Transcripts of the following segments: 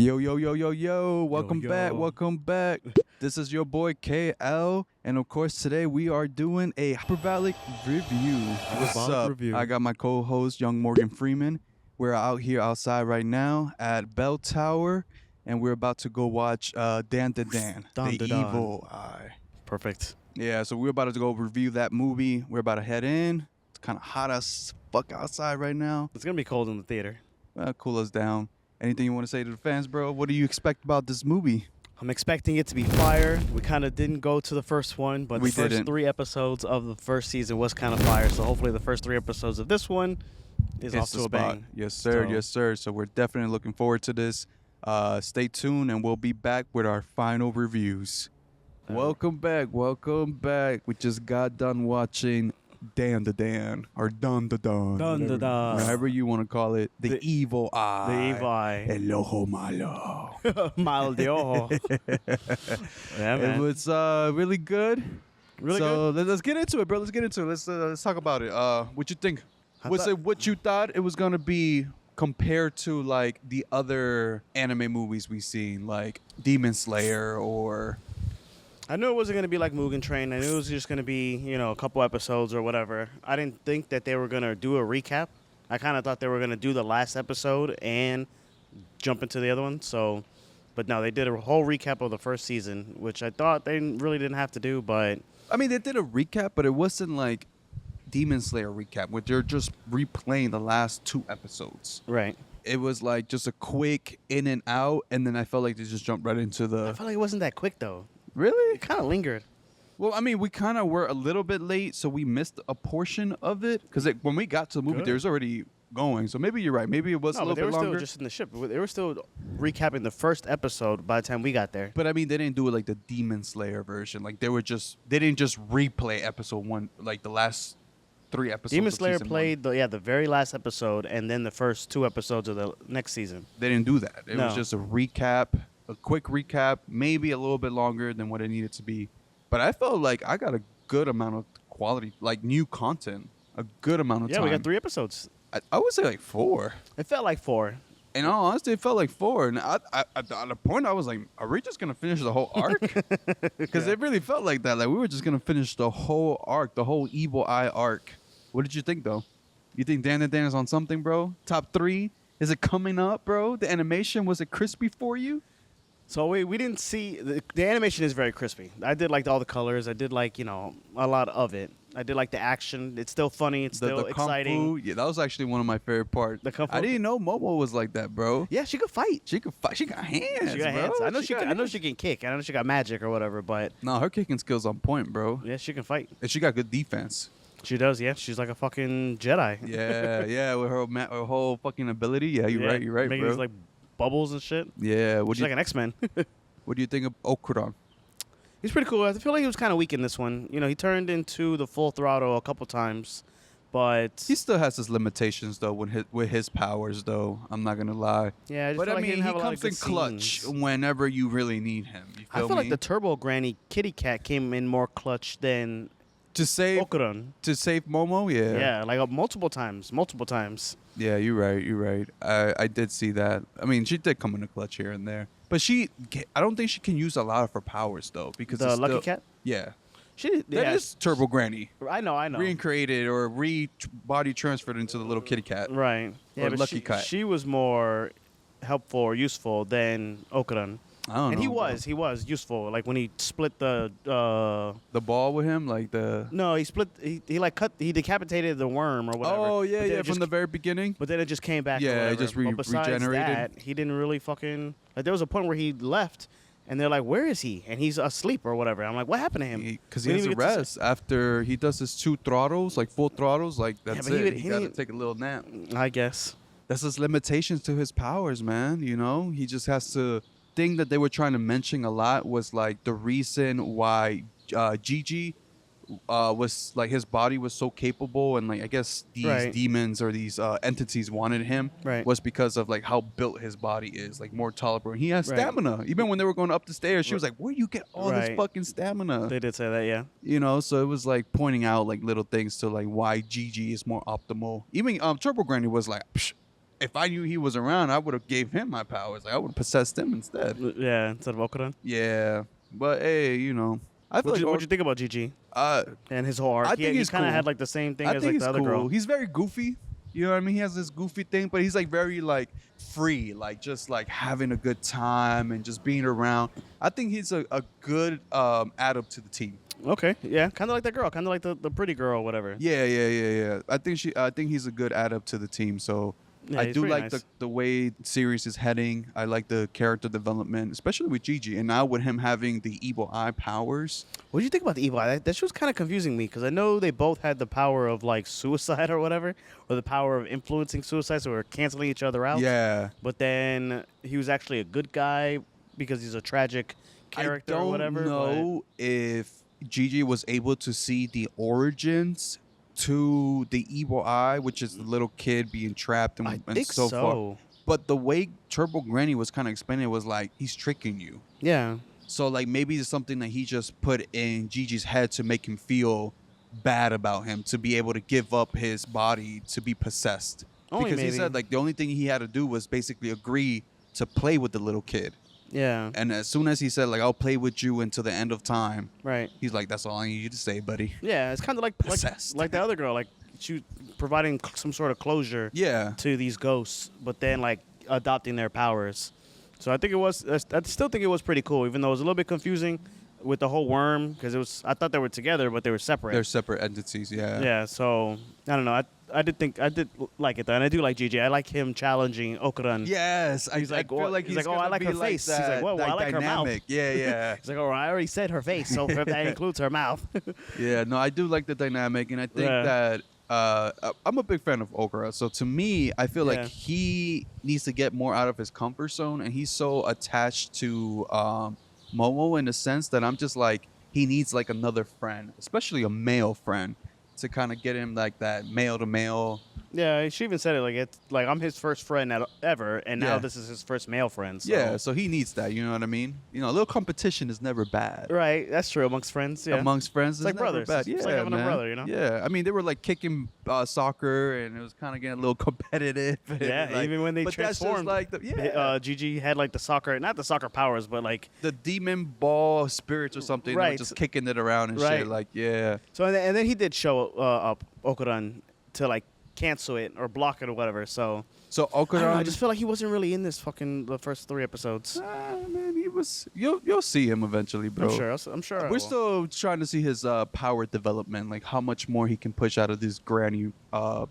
Yo, yo, yo, yo, yo. Welcome yo. back. Welcome back. This is your boy KL. And of course, today we are doing a Hyperbolic review. What's up? Review. I got my co host, Young Morgan Freeman. We're out here outside right now at Bell Tower. And we're about to go watch DanDaDan, The Evil Eye. Perfect. Yeah, so we're about to go review that movie. We're about to head in. It's kind of hot as fuck outside right now. It's going to be cold in the theater. Cool us down. Anything you want to say to the fans, bro? What do you expect about this movie? I'm expecting it to be fire. We kind of didn't go to the first one, but the first 3 episodes of the first season was kind of fire. So hopefully the first 3 episodes of this one is off to a bang. Yes, sir. Yes, sir. So we're definitely looking forward to this. Stay tuned, and we'll be back with our final reviews. Welcome back. Welcome back. We just got done watching DanDaDan or DanDaDan. DanDaDan. However you want to call it. The Evil Eye. The Evil Eye. El Ojo Malo. Mal de ojo. Yeah, man. It was really good. Really so good? let's get into it, bro. Let's get into it. Let's talk about it. What you think? Was it what you thought it was gonna be compared to like the other anime movies we've seen, like Demon Slayer or? I knew it wasn't going to be like Mugen Train. I knew it was just going to be, a couple episodes or whatever. I didn't think that they were going to do a recap. I kind of thought they were going to do the last episode and jump into the other one. So, but no, they did a whole recap of the first season, which I thought they really didn't have to do. But I mean, they did a recap, but it wasn't like Demon Slayer recap, where they're just replaying the last 2 episodes. Right. It was like just a quick in and out, and then I felt like they just jumped right into the. I felt like it wasn't that quick though. Really? It kind of lingered. Well, I mean, we kind of were a little bit late, so we missed a portion of it. Because when we got to the movie, Good. there was already going. So maybe you're right. Maybe it was a No, but little they bit were longer. still just in the ship. They were still recapping the first episode by the time we got there. But I mean, they didn't do it like the Demon Slayer version. Like they didn't just replay episode 1, like the last 3 episodes. Demon of Slayer season played the very last episode and then the first 2 episodes of the next season. They didn't do that. It was No. just a recap, a quick recap, maybe a little bit longer than what it needed to be. But I felt like I got a good amount of quality, like new content, a good amount of time. Yeah, we got 3 episodes. I would say like 4. It felt like 4. In all honesty, it felt like 4. And at the point, I was like, are we just going to finish the whole arc? Because it really felt like that. Like we were just going to finish the whole arc, the whole Evil Eye arc. What did you think, though? You think DanDaDan is on something, bro? Top 3? Is it coming up, bro? The animation, was it crispy for you? So we didn't see the animation is very crispy. I did like all the colors. I did like a lot of it. I did like the action. It's still funny. It's still the exciting. Kung Fu, yeah, that was actually one of my favorite parts. The Kung Fu. I didn't know Momo was like that, bro. Yeah, she could fight. She could fight. She got hands, She got bro. hands. I know got I know she can kick. I know she got magic or whatever. But No, her kicking skills on point, bro. yeah, she can fight. And she got good defense. She does. Yeah, she's like a fucking Jedi. Yeah, with her whole fucking ability. Yeah, you're right, Making bro. these, like bubbles and shit. Yeah, She's like an X-Men. what do you think of Okuran? He's pretty cool. I feel like he was kind of weak in this one. He turned into the full throttle a couple times, but He still has his limitations though with his powers though. I'm not gonna lie. yeah, I just But feel I like mean, didn't he have a lot of comes in good clutch scenes. whenever you really need him. You I feel feel me? like the Turbo Granny Kitty Cat came in more clutch than to save Okuran. Momo, yeah. Yeah, like multiple times. Yeah, you're right. I did see that. I mean, she did come in a clutch here and there, but I don't think she can use a lot of her powers though, because The it's Lucky still, Cat. Yeah, That that is Turbo Granny I know. reincarnated or body transferred into the little kitty cat. Right. Yeah, Or but Lucky Cat. she was more helpful or useful than Okuran. I don't know. And he bro. was useful. Like when he split the the ball with him, like the. no, he split. He decapitated the worm or whatever. Oh yeah, But then yeah, it from just- the very beginning. But then it just came back. or Yeah, it whatever. just But besides regenerated. that, he didn't really fucking. Like there was a point where he left, and they're like, "Where is he?" And he's asleep or whatever. I'm like, "What happened to him?" Because We he has didn't to even get to rest after he does his 2 throttles, like full throttles. Like that's but it. he He got to didn't- take a little nap. I guess. That's his limitations to his powers, man. He just has to. Thing that they were trying to mention a lot was like the reason why JIJI was like his body was so capable, and like I guess these Right. demons or these entities wanted him Right. was because of like how built his body is, like more tolerable. And he has Right. stamina. Even when they were going up the stairs, she was like, "Where you get all this Right. fucking stamina?" They did say that, yeah. So it was like pointing out like little things to like why JIJI is more optimal. Even Turbo Granny was like, Psh, if I knew he was around, I would have gave him my powers. Like I would have possessed him instead. Yeah, instead of Okuran. Yeah, but hey, you know, I feel What'd you think about JIJI and his whole arc? I think he he's kind of cool. had like the same thing I as think like he's the other cool. girl. He's very goofy. You know what I mean? He has this goofy thing, but he's like very like free, like just like having a good time and just being around. I think he's a good add-up to the team. Okay, yeah, kind of like that girl, kind of like the pretty girl or whatever. Yeah. I think he's a good add-up to the team. So Yeah, I he's do pretty like nice. the way the series is heading. I like the character development, especially with JIJI, and now with him having the evil eye powers. What do you think about the evil eye? That shit was kind of confusing me because I know they both had the power of like suicide or whatever, or the power of influencing suicide, so we're canceling each other out. Yeah. But then he was actually a good guy because he's a tragic character or whatever. I don't know if JIJI was able to see the origins to the evil eye, which is the little kid being trapped and, I and think so so. far. But the way Turbo Granny was kind of explaining it was like he's tricking you. Yeah. So like maybe it's something that he just put in Gigi's head to make him feel bad about him, to be able to give up his body to be possessed. Only because he maybe. said like the only thing he had to do was basically agree to play with the little kid. Yeah. And as soon as he said like I'll play with you until the end of time, Right. he's like that's all I need you to say, buddy. Yeah, it's kind of like Possessed. like the other girl, like she providing some sort of closure Yeah. to these ghosts, but then like adopting their powers. So I think it was. I still think it was pretty cool, even though it was a little bit confusing with the whole worm because it was. I thought they were together, but they were separate. They're separate entities, yeah. Yeah. So I don't know. I did like it though, and I do like JJ. I like him challenging Okuran. Yes, He's I like, feel what? like He's he's like, oh, I gonna like be her face. He's like, that, well, I like her mouth. dynamic. Yeah. He's like, oh, I already said her face, so if that includes her mouth. Yeah, no, I do like the dynamic, and I think Yeah. that I'm a big fan of Okura. So to me, I feel Yeah. like he needs to get more out of his comfort zone, and he's so attached to Momo in the sense that I'm just like he needs like another friend, especially a male friend, to kind of get him like that male to male. Yeah, she even said it like it's like I'm his first friend ever, and now Yeah. this is his first male friend. So. Yeah, so he needs that. You know what I mean? You know, a little competition is never bad. Right, that's true amongst friends. Yeah, Amongst friends, It's like never brothers. bad. It's Yeah, like having a man. brother, you know? Yeah, I mean, they were like kicking soccer, and it was kind of getting a little competitive. yeah. Like, Even when they but that's just transformed, like Gigi had like the soccer, not the soccer powers, but like the demon ball spirits or something. They were Right. just kicking it around and Right. shit. Like, yeah, so. And then he did show up Okuran to like cancel it or block it or whatever. So so I don't know, Okuran. I just feel like he wasn't really in this fucking the first 3 episodes. Man, he was. You'll see him eventually, bro. I'm sure. I We're will. still trying to see his power development, like how much more he can push out of these granny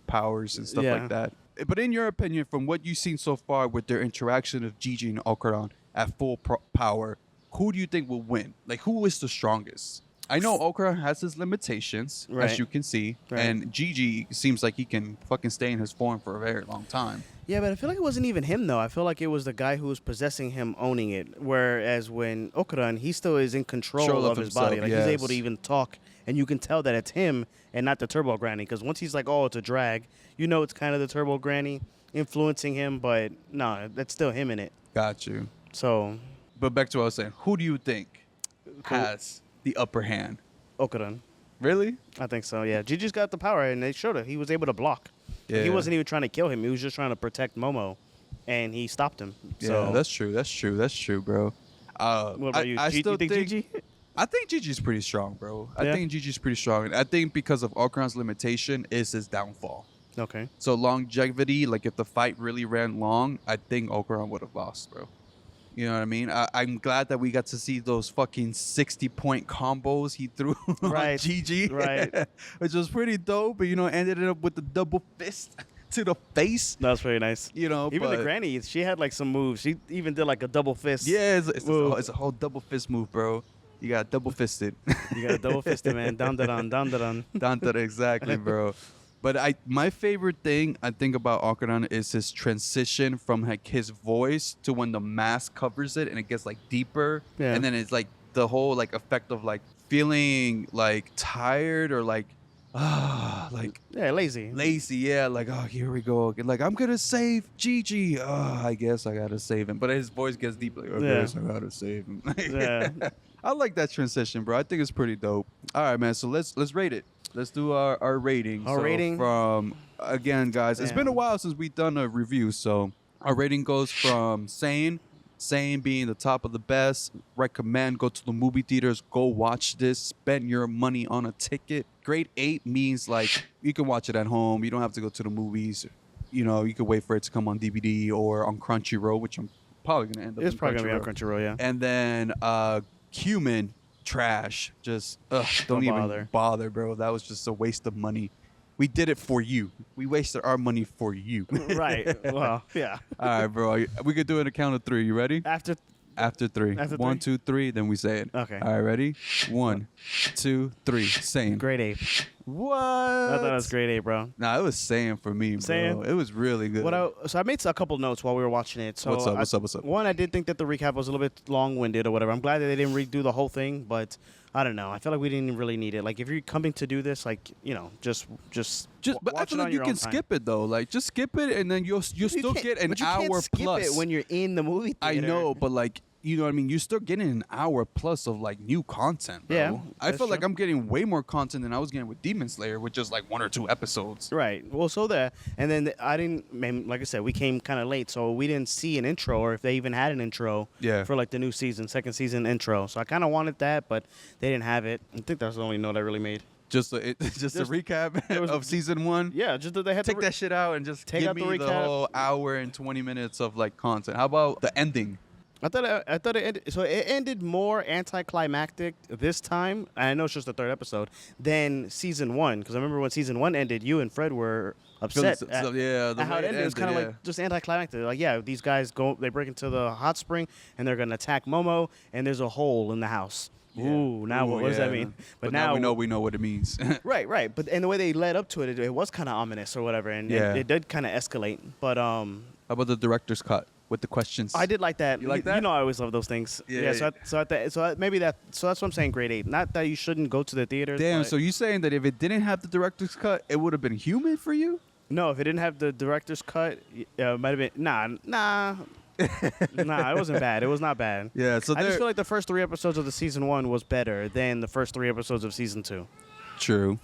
powers and stuff Yeah. like that. But in your opinion, from what you've seen so far with their interaction of Gigi and Okuran at full power, who do you think will win? Like, who is the strongest? I know Okuran has his limitations, Right. as you can see, Right. and Gigi seems like he can fucking stay in his form for a very long time. Yeah, but I feel like it wasn't even him though. I feel like it was the guy who was possessing him owning it. Whereas when Okuran, he still is in control Control of of his body. himself, Like yes. he's able to even talk, and you can tell that it's him and not the Turbo Granny. Because once he's like, "Oh, it's a drag," you know, it's kind of the Turbo Granny influencing him. But no, that's still him in it. Got you. So But back to what I was saying. Who do you think has the upper hand? Okuran, Really? I think so. Yeah, Gigi's got the power, and they showed it. He was able to block. Yeah. He wasn't even trying to kill him. He was just trying to protect Momo, and he stopped him. So Yeah, that's true, bro. what about you? I You still think Gigi? I think Gigi's pretty strong, bro. I Yeah? think Gigi's pretty strong. I think because of Okuran's limitation is his downfall. Okay. So longevity, like if the fight really ran long, I think Okuran would have lost, bro. You know what I mean? I'm glad that we got to see those fucking 60-point combos he threw Right, on Gigi. right. Which was pretty dope, but, you know, ended up with the double fist to the face. That was very nice. You know, Even the but- granny, she had like some moves. She even did like a double fist. Yeah, move. it's a whole double fist move, bro. You got double fisted. You got a double fisted, man. DanDaDan, DanDaDan. Dante, exactly, bro. But my favorite thing I think about Okuran is his transition from like his voice to when the mask covers it and it gets like deeper, Yeah. and then it's like the whole like effect of like feeling like tired or like like Yeah, lazy. lazy, yeah, like oh here we go again, like I'm gonna save Gigi, I guess I gotta save him, but his voice gets deep, like I Yeah. guess I gotta save him. Yeah. I like that transition, bro. I think it's pretty dope. All right, man. So let's rate it. Let's do our rating. Our rating? From, again, guys, it's been a while since we've done a review. So our rating goes from sane being the top of the best. Recommend, go to the movie theaters, go watch this, spend your money on a ticket. Grade 8 means like you can watch it at home. You don't have to go to the movies. You know, you could wait for it to come on DVD or on Crunchyroll, which I'm probably going to end up It's probably going to be on Crunchyroll, yeah. And then Human, trash. Just don't even bother, bro. That was just a waste of money. We did it for you. We wasted our money for you. Right. Well, yeah. All right, bro. We could do it a count of 3. You ready? After 3. After 1, 2, 3. Then we say it. Okay. All right, ready? 1, 2, 3. Same. grade 8. What? I thought it was grade 8, bro. Nah, it was same for me, bro. Same? It was really good. So I made a couple notes while we were watching it. So What's up? One, I did think that the recap was a little bit long-winded or whatever. I'm glad that they didn't redo the whole thing, but I don't know. I feel like we didn't really need it. Like, if you're coming to do this, like, you know, just but I feel like you can skip it though. Like, just skip it, and then you'll still get an hour plus. Skip it when you're in the movie theater. I know, but like, you know what I mean? You're still getting an hour plus of like new content, bro. Yeah, I feel like I'm getting way more content than I was getting with Demon Slayer, with just like 1 or 2 episodes. Right. Well, so that, and then I didn't, like I said, we came kind of late, so we didn't see an intro, or if they even had an intro for like the new season, second season intro. So I kind of wanted that, but they didn't have it. I think that's the only note I really made. Just a recap of season 1. Yeah, just that they had take that shit out and just give me the whole hour and 20 minutes of like content. How about the ending? I thought it ended. So it ended more anticlimactic this time. And I know it's just the 3rd episode than season 1. Because I remember when season 1 ended, you and Fred were upset at how it ended. It was kind of like just anticlimactic. Like, yeah, these guys they break into the hot spring and they're gonna attack Momo, and there's a hole in the house. Yeah. Ooh, now what does that mean? But now we know what it means. Right. But and the way they led up to it, it was kind of ominous or whatever, and it did kind of escalate. But how about the director's cut with the questions? I did like that. You like that? You know, I always love those things. Yeah. So that's what I'm saying. Grade 8. Not that you shouldn't go to the theaters. Damn. So you saying that if it didn't have the director's cut, it would have been Human for you? No, if it didn't have the director's cut, it might have been nah. Nah, it wasn't bad. It was not bad. Yeah, so I just feel like the first 3 episodes of the season 1 was better than the first 3 episodes of season 2. True.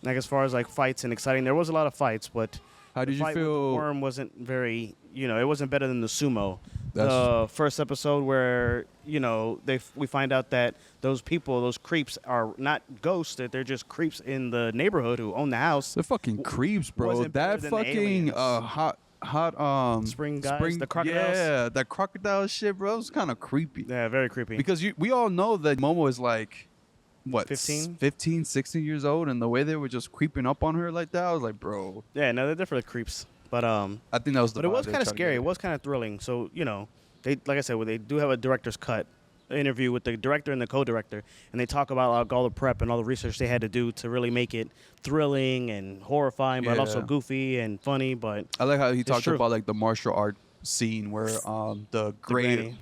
Like, as far as like fights and exciting, there was a lot of fights, but how did you feel? The worm wasn't very, it wasn't better than the sumo. The first episode where we find out that those creeps are not ghosts; that they're just creeps in the neighborhood who own the house. They're fucking creeps, bro. That fucking hot spring guys, the crocodiles. Yeah, that crocodile shit, bro. It's kind of creepy. Yeah, very creepy. Because we all know that Momo is like, what, 15, 16 years old, and the way they were just creeping up on her like that, I was like, bro. Yeah, no, they're definitely creeps. But I think that was the. But it was kind of scary. It was kind of thrilling. So they, like I said, they do have a director's cut interview with the director and the co-director, and they talk about like, all the prep and all the research they had to do to really make it thrilling and horrifying, but also goofy and funny. But I like how he talked about like the martial art scene where the great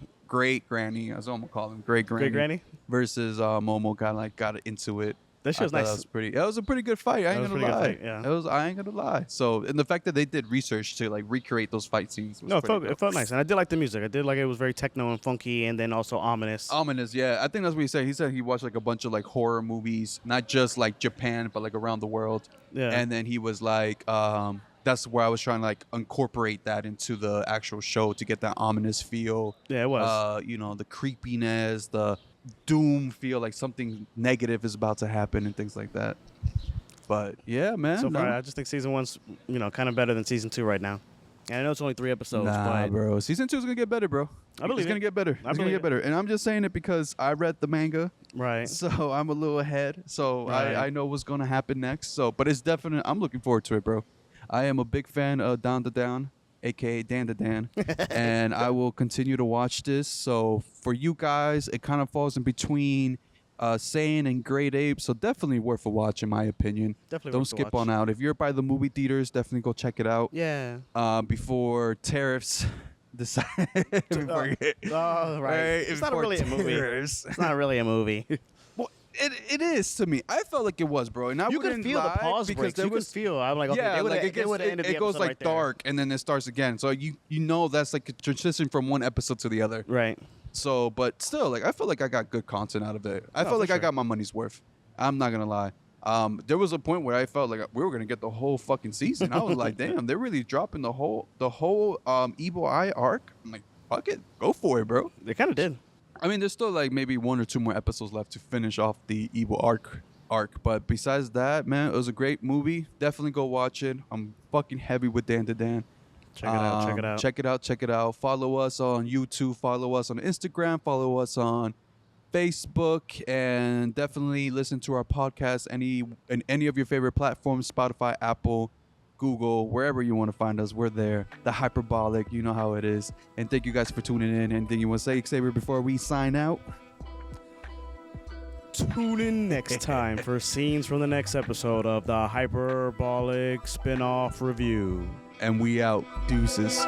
granny, as I'm gonna call him, great granny versus Momo kind of like got into it. That shit was nice. It was a pretty good fight. I ain't gonna lie. Yeah. I ain't gonna lie. So, and the fact that they did research to like recreate those fight scenes was it felt nice, and I did like the music. I did like it was very techno and funky, and then also ominous. Ominous, yeah. I think that's what he said. He said he watched like a bunch of like horror movies, not just like Japan, but like around the world. Yeah. And then he was like, that's where I was trying to like incorporate that into the actual show to get that ominous feel. Yeah, it was. The creepiness, the doom feel, like something negative is about to happen and things like that. But yeah, man. So far, I just think season 1's kind of better than season 2 right now. And I know it's only 3 episodes. Nah, bro. Season 2 is gonna get better, bro. I believe it's gonna get better. It's gonna get better. And I'm just saying it because I read the manga. Right. So I'm a little ahead. So I know what's gonna happen next. So, but it's definitely, I'm looking forward to it, bro. I am a big fan of DanDaDan, a.k.a. DanDaDan, and I will continue to watch this. So for you guys, it kind of falls in between Saiyan and Grade 8, so definitely worth a watch in my opinion. Definitely Don't skip on out. If you're by the movie theaters, definitely go check it out. Yeah. Before tariffs decide. Right. It's not really a movie. It's not really a movie. It is to me. I felt like it was, bro. And I you could feel the pause breaks. You could feel. I'm like, okay, it goes like dark, and then it starts again. So you know that's like a transition from one episode to the other. Right. So, but still, like I feel like I got good content out of it. I felt like I got my money's worth. I'm not gonna lie. There was a point where I felt like we were gonna get the whole fucking season. I was like, damn, they're really dropping the whole Evil Eye arc. I'm like, fuck it, go for it, bro. They kind of did. I mean, there's still like maybe 1 or 2 more episodes left to finish off the Evil arc. But besides that, man, it was a great movie. Definitely go watch it. I'm fucking heavy with DanDaDan. Check it out. Check it out. Check it out. Check it out. Follow us on YouTube. Follow us on Instagram. Follow us on Facebook, and definitely listen to our podcast in any of your favorite platforms: Spotify, Apple, Google, wherever you want to find us. We're there. The Hyperbolic, you know how it is. And thank you guys for tuning in. Anything you want to say, Xavier, before we sign out? Tune in next time for scenes from the next episode of the Hyperbolic Spinoff Review. And we out. Deuces.